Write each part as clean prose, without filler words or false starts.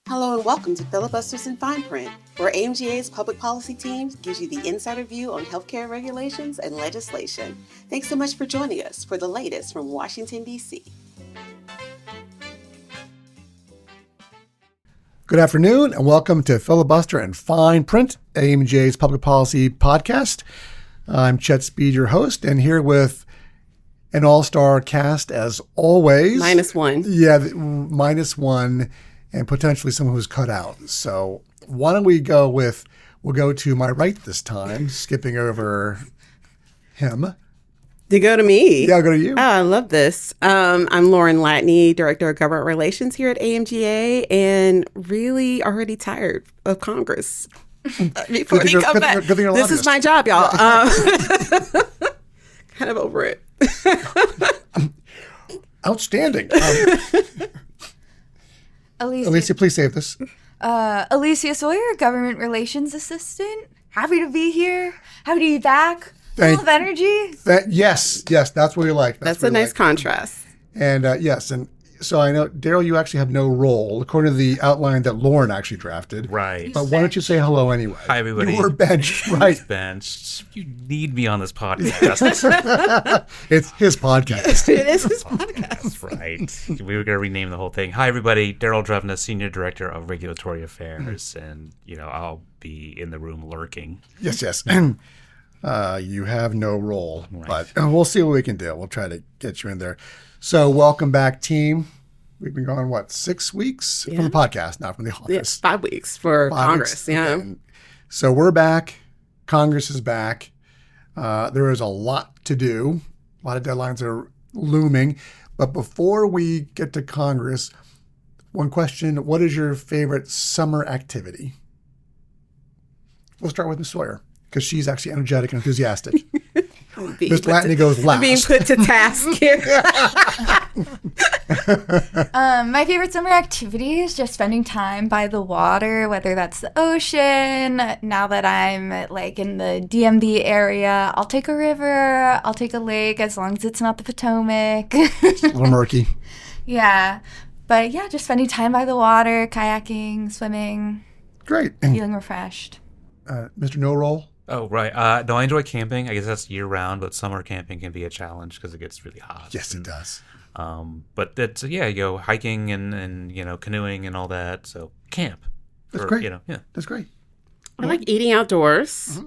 Hello and welcome to Filibusters and Fine Print, where AMGA's public policy team gives you the insider view on healthcare regulations and legislation. Thanks so much for joining us for the latest from Washington, D.C. Good afternoon and welcome to Filibuster and Fine Print, AMGA's public policy podcast. I'm Chet Speed, your host, and here with an all-star cast as always. -1. Yeah, -1 and potentially someone who's cut out. So why don't we'll go to my right this time, skipping over him. To go to me. Yeah, I'll go to you. Oh, I love this. I'm Lauren Latney, Director of Government Relations here at AMGA, and really already tired of Congress. Before they come back. This is my job, y'all. Kind of over it. Outstanding. Alicia, please save this. Alicia Sawyer, Government Relations Assistant. Happy to be here. Happy to be back. Full of energy. Yes, that's what we like. That's a nice contrast. And yes, and so I know, Daryl, you actually have no role, according to the outline that Lauren actually drafted. Right. But why don't you say hello anyway? Hi, everybody. You were benched, right? Benched. You need me on this podcast. It's his podcast. It is his podcast. That's right. We were going to rename the whole thing. Hi, everybody. Daryl Drevna, Senior Director of Regulatory Affairs. And, I'll be in the room lurking. Yes. You have no role, right. But we'll see what we can do. We'll try to get you in there. So welcome back, team. We've been gone, 6 weeks from the podcast, not from the office. Yeah, 5 weeks for Congress, weeks. yeah. Okay. So we're back. Congress is back. There is a lot to do. A lot of deadlines are looming. But before we get to Congress, one question, what is your favorite summer activity? We'll start with Ms. Sawyer, because she's actually energetic and enthusiastic. Ms. Latney goes last. Being put to task here. My favorite summer activity is just spending time by the water, whether that's the ocean. Now that I'm in the DMV area, I'll take a river, I'll take a lake, as long as it's not the Potomac. It's a little murky. Yeah. But yeah, just spending time by the water, kayaking, swimming. Great. Feeling refreshed. Mr. No Roll? Oh, right. No, I enjoy camping. I guess that's year-round, but summer camping can be a challenge because it gets really hot. Yes, it does. But it's, hiking and canoeing and all that. So camp. That's great. Yeah. That's great. I like eating outdoors,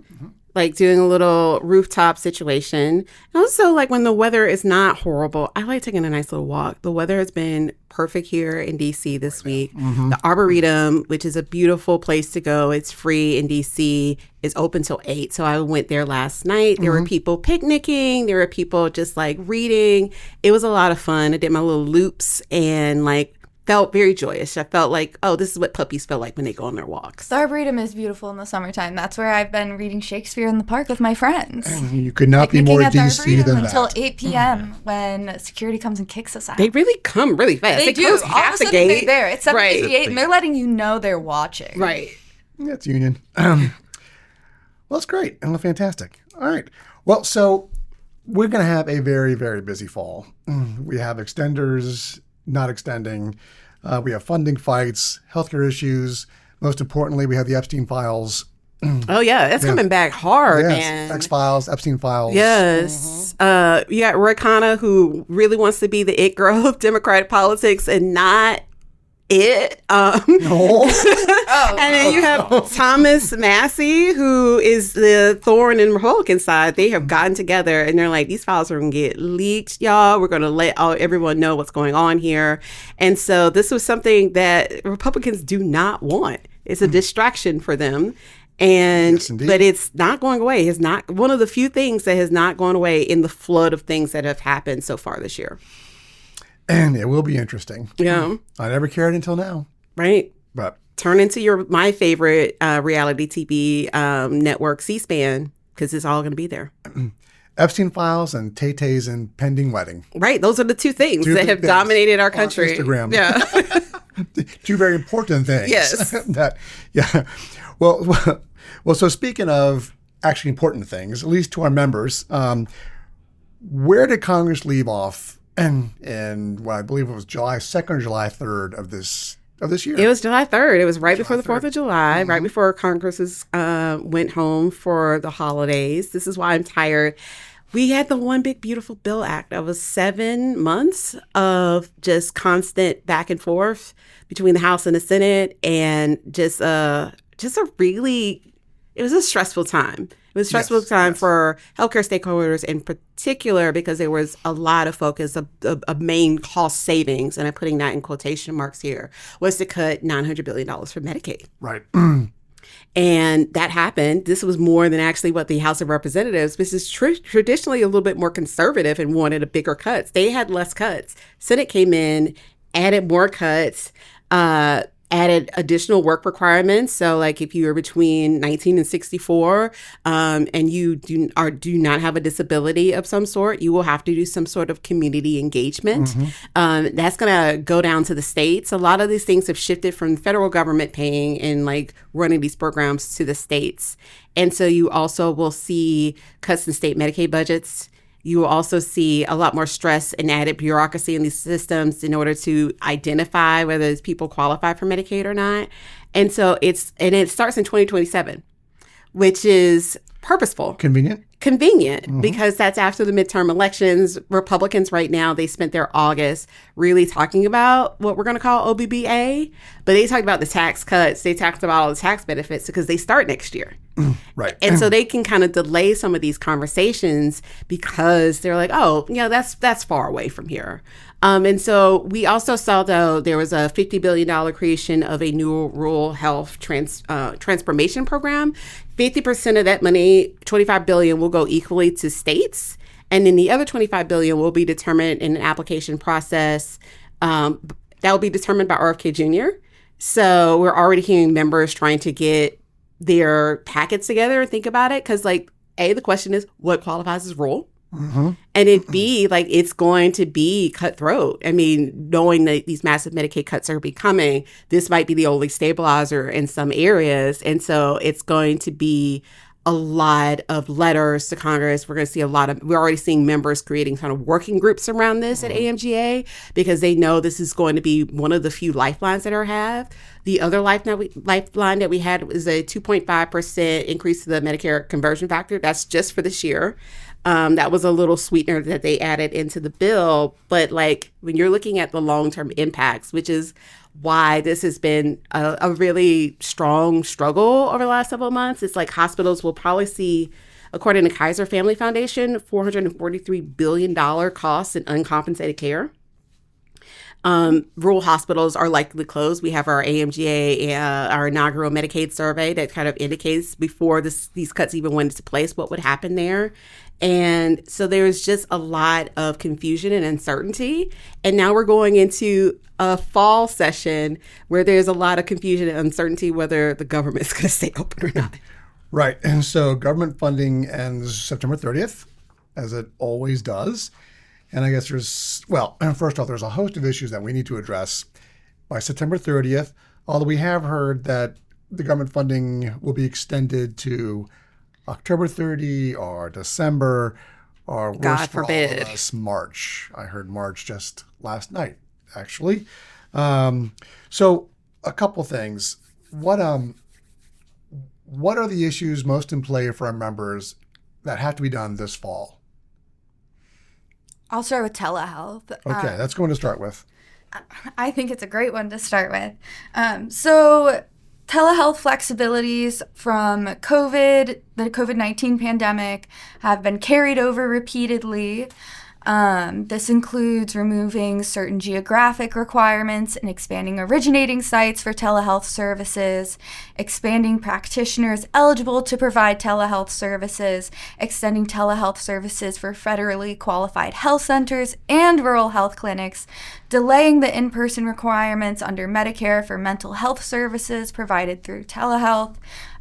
like doing a little rooftop situation. And also, when the weather is not horrible, I like taking a nice little walk. The weather has been perfect here in D.C. this week. The Arboretum, which is a beautiful place to go, it's free in D.C., is open till 8. So I went there last night. There were people picnicking. There were people just reading. It was a lot of fun. I did my little loops and felt very joyous. I felt this is what puppies feel like when they go on their walks. The Arboretum is beautiful in the summertime. That's where I've been reading Shakespeare in the park with my friends. You could not be more DC than that. Until 8 p.m. when security comes and kicks us out. They really come really fast. They do. Close All half of a the sudden gate. they're there. It's 7:58 and they're letting you know they're watching. Right. That's union. Well, that's great. And fantastic. All right. Well, so we're going to have a very, very busy fall. We have extenders not extending. We have funding fights, healthcare issues. Most importantly, we have the Epstein files. Oh, yeah. That's coming back hard, yes. man. X-Files, Epstein files. Yes. You got Roy Khanna, who really wants to be the it girl of Democratic politics and not it. No. And then you have Thomas Massey, who is the thorn in Republican side. They have gotten together and they're like, these files are going to get leaked, y'all. We're going to let everyone know what's going on here. And so this was something that Republicans do not want. It's a distraction for them. And yes, but it's not going away. It's not one of the few things that has not gone away in the flood of things that have happened so far this year. And it will be interesting. Yeah. I never cared until now. Right. But turn into my favorite reality TV network, C-SPAN, because it's all going to be there. Epstein files and Tay-Tay's impending wedding. Right. Those are the two things that have dominated our country. Instagram. Yeah. Two very important things. Yes. Yeah. Well, so speaking of actually important things, at least to our members, where did Congress leave off? And what I believe it was July 2nd or July 3rd of this of this year. It was July 3rd. It was right before the 4th 3rd. of July, right before Congress went home for the holidays. This is why I'm tired. We had the One Big Beautiful Bill Act. That was 7 months of just constant back and forth between the House and the Senate, and just a really, it was a stressful time. It was a stressful time for healthcare stakeholders in particular, because there was a lot of focus of main cost savings, and I'm putting that in quotation marks here, was to cut $900 billion for Medicaid. Right. And that happened. This was more than actually what the House of Representatives, which is traditionally a little bit more conservative and wanted a bigger cuts. They had less cuts. Senate came in, added more cuts, added additional work requirements. So like if you are between 19 and 64 and you do not have a disability of some sort, you will have to do some sort of community engagement. That's going to go down to the states. A lot of these things have shifted from the federal government paying and like running these programs to the states. And so you also will see cuts in state Medicaid budgets. You will also see a lot more stress and added bureaucracy in these systems in order to identify whether these people qualify for Medicaid or not. And so it starts in 2027, which is purposeful. Convenient, because that's after the midterm elections. Republicans right now, they spent their August really talking about what we're going to call OBBA, but they talked about the tax cuts. They talked about all the tax benefits because they start next year. Right. And so they can kind of delay some of these conversations because they're like, oh, that's far away from here. And so we also saw, though, there was a $50 billion creation of a new rural health transformation program. 50% of that money, $25 billion, will go equally to states. And then the other $25 billion will be determined in an application process that will be determined by RFK Jr. So we're already hearing members trying to get their packets together and think about it. Because, like, A, the question is, what qualifies as rural? And B, like, it's going to be cutthroat. I mean, knowing that these massive Medicaid cuts are becoming, this might be the only stabilizer in some areas. And so it's going to be a lot of letters to Congress. We're going to see we're already seeing members creating kind of working groups around this at AMGA, because they know this is going to be one of the few lifelines that have. The other lifeline that we had was a 2.5% increase to the Medicare conversion factor. That's just for this year. That was a little sweetener that they added into the bill. But like when you're looking at the long-term impacts, which is why this has been a really strong struggle over the last several months, it's like hospitals will probably see, according to Kaiser Family Foundation, $443 billion costs in uncompensated care. Rural hospitals are likely closed. We have our AMGA, our inaugural Medicaid survey that kind of indicates before these cuts even went into place what would happen there. And so there's just a lot of confusion and uncertainty. And now we're going into a fall session where there's a lot of confusion and uncertainty whether the government's going to stay open or not. Right. And so government funding ends September 30th, as it always does. And I guess first off, there's a host of issues that we need to address by September 30th, although we have heard that the government funding will be extended to October 30 or December, or worse, God for forbid, all of us, March. I heard March just last night, actually. So a couple things. What are the issues most in play for our members that have to be done this fall? I'll start with telehealth. Okay, that's going to start with. I think it's a great one to start with. So telehealth flexibilities from the COVID-19 pandemic have been carried over repeatedly. This includes removing certain geographic requirements and expanding originating sites for telehealth services, expanding practitioners eligible to provide telehealth services, extending telehealth services for federally qualified health centers and rural health clinics, delaying the in-person requirements under Medicare for mental health services provided through telehealth,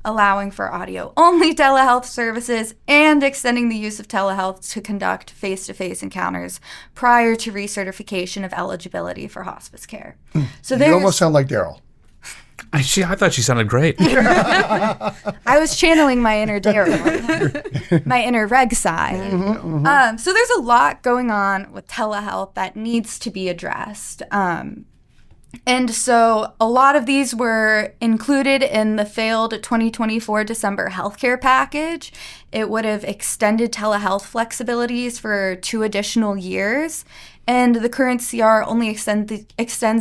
allowing for audio-only telehealth services, and extending the use of telehealth to conduct face-to-face encounters prior to recertification of eligibility for hospice care. So you almost sound like Daryl. I thought she sounded great. I was channeling my inner Daryl, my inner reg side. So there's a lot going on with telehealth that needs to be addressed. And so a lot of these were included in the failed 2024 December healthcare package. It would have extended telehealth flexibilities for 2 additional years. And the current CR only extends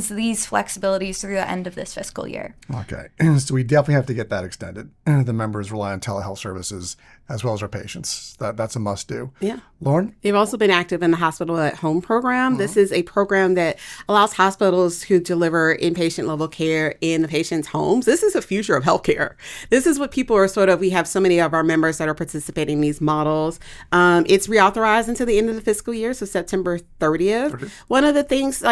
these flexibilities through the end of this fiscal year. Okay. So we definitely have to get that extended. The members rely on telehealth services as well as our patients. That's a must do. Yeah. Lauren? They've also been active in the Hospital at Home program. This is a program that allows hospitals to deliver inpatient level care in the patient's homes. This is the future of healthcare. This is what people are we have so many of our members that are participating in these models. It's reauthorized until the end of the fiscal year, so September 30th. One of the things,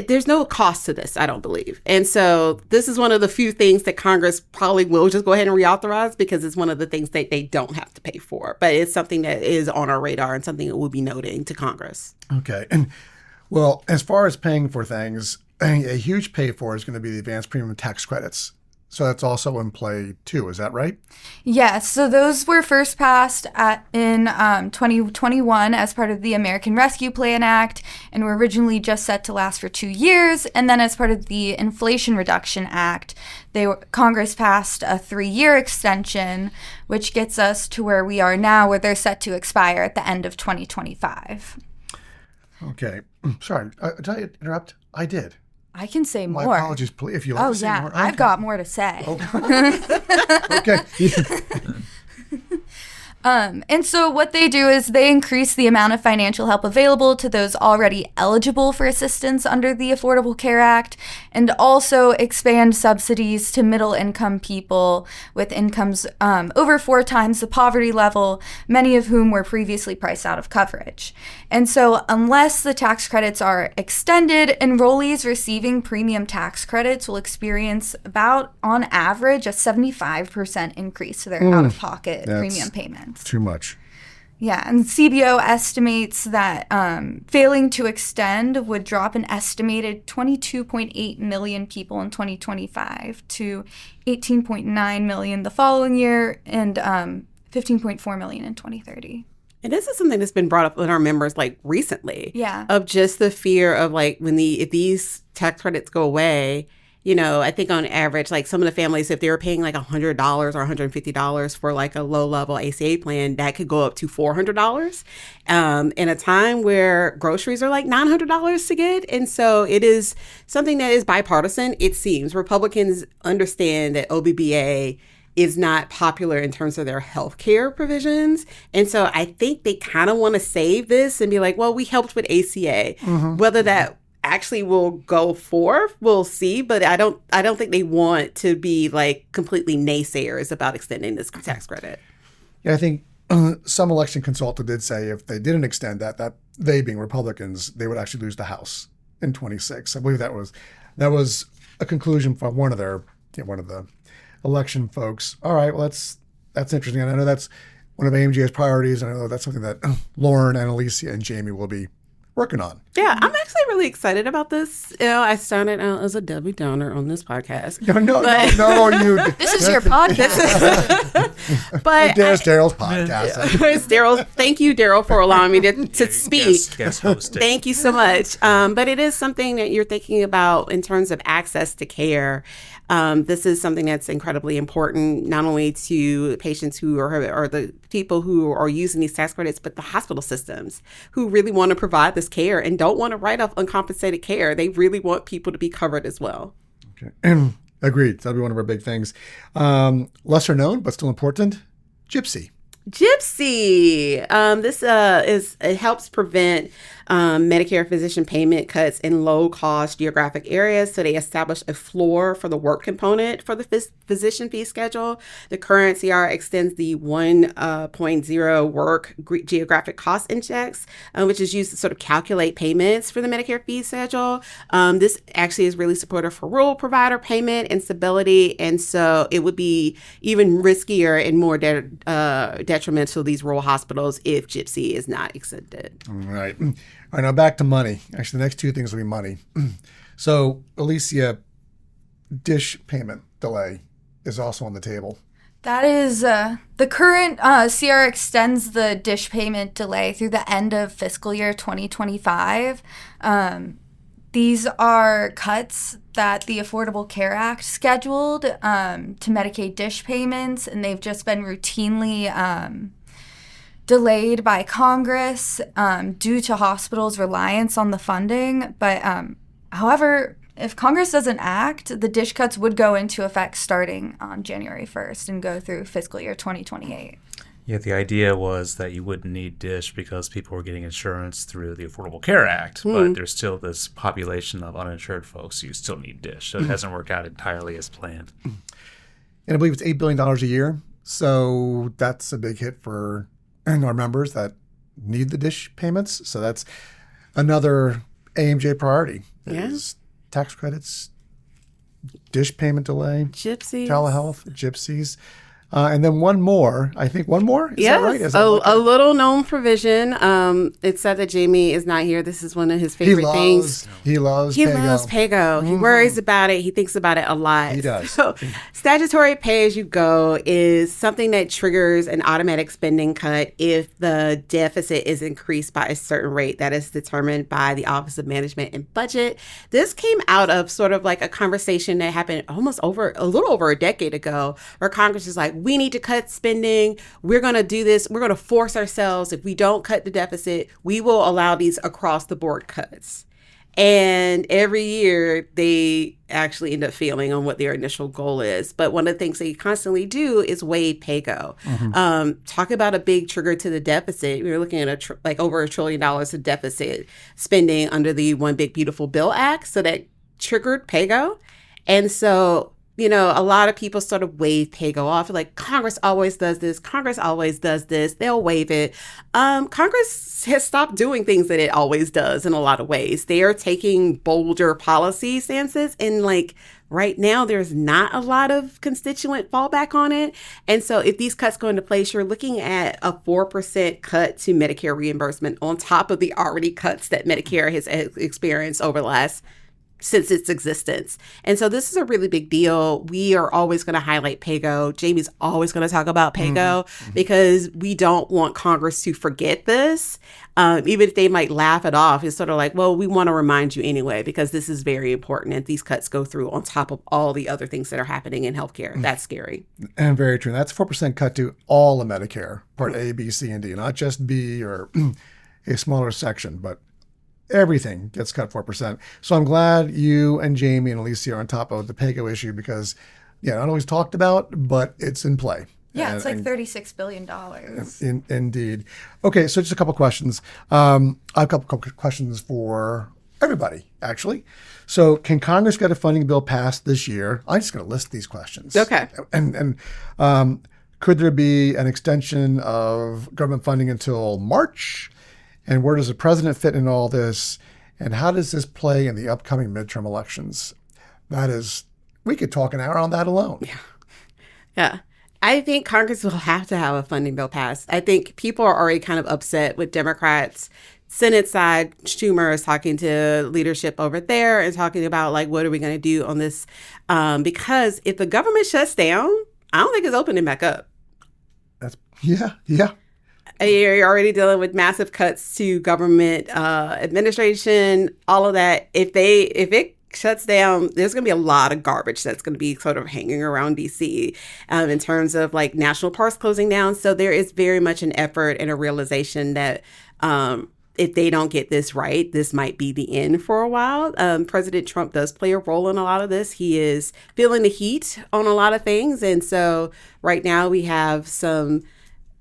there's no cost to this, I don't believe. And so this is one of the few things that Congress probably will just go ahead and reauthorize because it's one of the things that they don't have to pay for. But it's something that is on our radar and something that we'll be noting to Congress. Okay. And well, as far as paying for things, a huge pay for is going to be the advanced premium tax credits. So that's also in play too, is that right? Yes, so those were first passed in 2021 as part of the American Rescue Plan Act and were originally just set to last for 2 years. And then as part of the Inflation Reduction Act, Congress passed a 3-year extension, which gets us to where we are now, where they're set to expire at the end of 2025. Okay. Sorry, did I interrupt? I did. I can say more. My apologies, please, if you like to say more. Oh, yeah. I've got more to say. Okay. And so what they do is they increase the amount of financial help available to those already eligible for assistance under the Affordable Care Act, and also expand subsidies to middle-income people with incomes over 4 times the poverty level, many of whom were previously priced out of coverage. And so unless the tax credits are extended, enrollees receiving premium tax credits will experience about, on average, a 75% increase to their out-of-pocket premium payments. Too much. Yeah, and CBO estimates that failing to extend would drop an estimated 22.8 million people in 2025 to 18.9 million the following year and 15.4 million in 2030. And this is something that's been brought up with our members recently. Yeah. Of just the fear of if these tax credits go away, I think on average, some of the families, if they were paying $100 or $150 for a low level ACA plan, that could go up to $400 in a time where groceries are $900 to get. And so it is something that is bipartisan. It seems Republicans understand that OBBA is not popular in terms of their health care provisions. And so I think they kind of want to save this and be we helped with ACA. Whether that actually will go forth, we'll see. But I don't think they want to be completely naysayers about extending this tax credit. Yeah, I think some election consultant did say if they didn't extend that they being Republicans, they would actually lose the House in 26. I believe that was a conclusion from one of the election folks. All right, well that's interesting. And I know that's one of AMGA's priorities. And I know that's something that Lauren and Alicia and Jamie will be working on. Yeah, I'm actually really excited about this. I started out as a Debbie Downer on this podcast. No, you. This is your podcast. But there's Daryl's podcast. It's Daryl. Thank you, Daryl, for allowing me to speak. Guest hosting. Thank you so much. But it is something that you're thinking about in terms of access to care. This is something that's incredibly important, not only to patients who are the people who are using these tax credits, but the hospital systems who really want to provide this care and don't want to write off uncompensated care. They really want people to be covered as well. Okay. Agreed. That'll be one of our big things. Lesser known, but still important, Gypsy. It helps prevent Medicare physician payment cuts in low-cost geographic areas. So they established a floor for the work component for the physician fee schedule. The current CR extends the 1.0 work geographic cost index, which is used to sort of calculate payments for the Medicare fee schedule. This actually is really supportive for rural provider payment and stability. And so it would be even riskier and more detrimental to these rural hospitals if Gypsy is not extended. All right. All right, now back to money. Actually, the next 2 things will be money. So, Alicia, dish payment delay is also on the table. That is, the current CR extends the dish payment delay through the end of fiscal year 2025. These are cuts that the Affordable Care Act scheduled to Medicaid dish payments, and they've just been routinely delayed by Congress due to hospitals' reliance on the funding. But however, if Congress doesn't act, the dish cuts would go into effect starting on January 1st and go through fiscal year 2028. Yeah, the idea was that you wouldn't need DISH because people were getting insurance through the Affordable Care Act, but there's still this population of uninsured folks who still need DISH, so it hasn't worked out entirely as planned. And I believe it's $8 billion a year, so that's a big hit for our members that need the DISH payments. So that's another AMJ priority. Is tax credits, DISH payment delay, Gypsies, telehealth, gypsies. And then one more. Is that right? Is that a little known provision. It's sad that Jamie is not here. This is one of his favorite things. He loves PAYGO. He worries about it. He thinks about it a lot. He does. So, statutory pay-as-you-go is something that triggers an automatic spending cut if the deficit is increased by a certain rate that is determined by the Office of Management and Budget. This came out of sort of like a conversation that happened a little over a decade ago, where Congress is like, we need to cut spending. We're going to do this. We're going to force ourselves. If we don't cut the deficit, we will allow these across the board cuts. And every year they actually end up failing on what their initial goal is. But one of the things they constantly do is waive PAYGO. Talk about a big trigger to the deficit. We're looking at over $1 trillion of deficit spending under the One Big Beautiful Bill Act. So that triggered PAYGO. And so, a lot of people sort of wave PAYGO off. Like, Congress always does this. Congress always does this. They'll waive it. Congress has stopped doing things that it always does in a lot of ways. They are taking bolder policy stances. And right now, there's not a lot of constituent fallback on it. And so if these cuts go into place, you're looking at a 4% cut to Medicare reimbursement on top of the already cuts that Medicare has experienced over the last since its existence. And so this is a really big deal. We are always going to highlight PAYGO. Jamie's always going to talk about PAYGO because we don't want Congress to forget this. Even if they might laugh it off, it's sort of like, well, we want to remind you anyway, because this is very important. And these cuts go through on top of all the other things that are happening in healthcare. That's scary. And very true. That's a 4% cut to all of Medicare, Part A, B, C, and D, not just B or a smaller section, but everything gets cut 4%. So I'm glad you and Jamie and Alicia are on top of the PAYGO issue because, not always talked about, but it's in play. Yeah, it's like $36 billion. Indeed. Okay, so just a couple questions. I have a couple questions for everybody, actually. So can Congress get a funding bill passed this year? I'm just going to list these questions. Okay. And could there be an extension of government funding until March? And where does the president fit in all this? And how does this play in the upcoming midterm elections? We could talk an hour on that alone. Yeah. I think Congress will have to have a funding bill passed. I think people are already kind of upset with Democrats. Senate side, Schumer is talking to leadership over there and talking about, what are we going to do on this? Because if the government shuts down, I don't think it's opening back up. Yeah. You're already dealing with massive cuts to government administration, all of that. If it shuts down, there's going to be a lot of garbage that's going to be sort of hanging around DC in terms of national parks closing down. So there is very much an effort and a realization that if they don't get this right, this might be the end for a while. President Trump does play a role in a lot of this. He is feeling the heat on a lot of things. And so right now we have some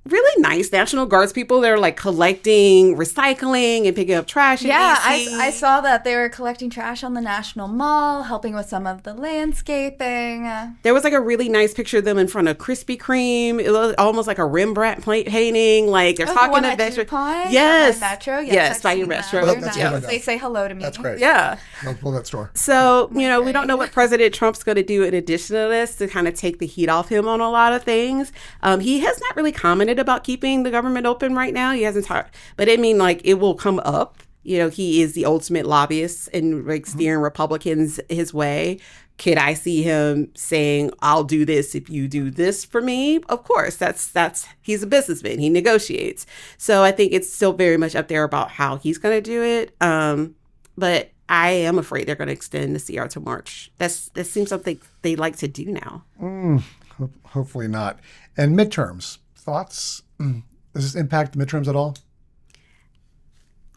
really nice National Guards people that are collecting, recycling, and picking up trash in DC. I saw that they were collecting trash on the National Mall, helping with some of the landscaping. There was a really nice picture of them in front of Krispy Kreme. It looked almost like a Rembrandt painting. They're talking to veterans. Yes. Metro. Yes, by your Metro. They say hello to me. That's great. Yeah. I'll pull that store. So, we don't know what President Trump's going to do in addition to this to kind of take the heat off him on a lot of things. He has not really commented about keeping the government open right now. He hasn't talked, but it will come up. He is the ultimate lobbyist and steering Republicans his way. Could I see him saying, I'll do this if you do this for me? Of course, that's he's a businessman. He negotiates. So I think it's still very much up there about how he's going to do it. But I am afraid they're going to extend the CR to March. That seems something they like to do now. Hopefully not. And midterms, thoughts? Does this impact the midterms at all?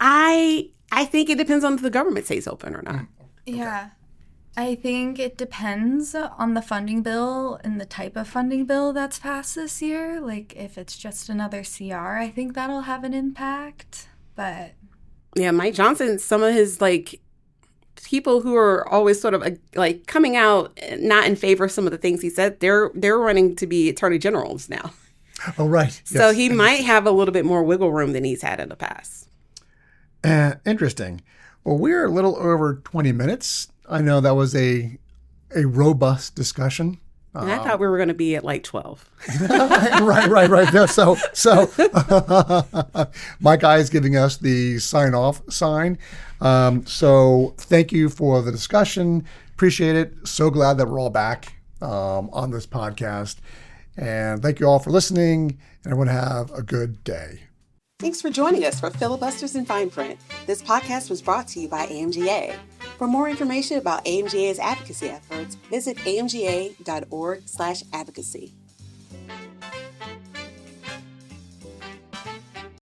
I think it depends on if the government stays open or not. Yeah. I think it depends on the funding bill and the type of funding bill that's passed this year. Like, if it's just another CR, I think that'll have an impact. But yeah, Mike Johnson, some of his people who are always sort of coming out not in favor of some of the things he said, they're running to be attorney generals now. Oh, right. So Yes. he might have a little bit more wiggle room than he's had in the past. Interesting. Well, we're a little over 20 minutes. I know that was a robust discussion. And I thought we were going to be at 12. Right. Yeah, so my guy is giving us the sign off sign. So thank you for the discussion. Appreciate it. So glad that we're all back on this podcast. And thank you all for listening. And everyone have a good day. Thanks for joining us for Filibusters and Fine Print. This podcast was brought to you by AMGA. For more information about AMGA's advocacy efforts, visit amga.org/advocacy.